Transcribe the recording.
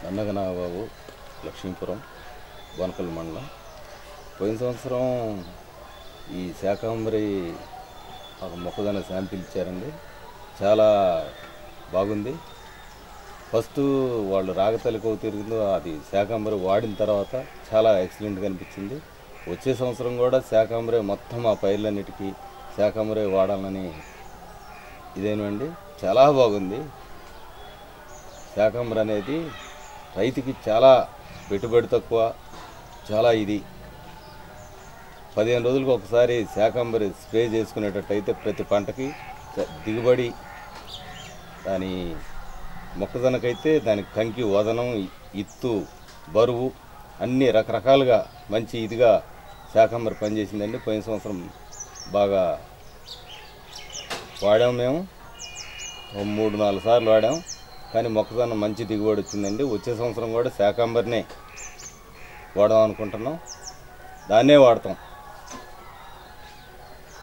నన్నగనాబాబు లక్ష్మీపురం బోనకల్ మండలం. పోయిన సంవత్సరం ఈ శాకాంబరి ఒక మొక్కజొన్న శాంపిల్ ఇచ్చారండి. చాలా బాగుంది. ఫస్ట్ వాళ్ళు రాగతలికో తిరుగుతుందో అది శాకాంబరి వాడిన తర్వాత చాలా ఎక్సలెంట్గా అనిపించింది. వచ్చే సంవత్సరం కూడా శాకాంబరి మొత్తం ఆ పైర్లన్నిటికీ శాకాంబరి వాడాలని ఇదేనండి. చాలా బాగుంది. శాకాంబరి అనేది రైతుకి చాలా పెట్టుబడి తక్కువ, చాలా ఇది 15 రోజులకు ఒకసారి శాకాంబరి స్ప్రే చేసుకునేటట్టయితే ప్రతి పంటకి దిగుబడి, దాని మొక్కజొన్నకైతే దానికి కంకి, వదనం, ఇత్తు, బరువు అన్నీ రకరకాలుగా మంచి ఇదిగా శాకాంబరి పనిచేసిందండి. పోయిన సంవత్సరం బాగా వాడాము. మేము 3-4 సార్లు వాడాం, కానీ మొక్కజొన్న మంచి దిగుబడి వచ్చిందండి. వచ్చే సంవత్సరం కూడా శాకాంబరినే వాడదాం అనుకుంటున్నాం, దాన్నే వాడతాం.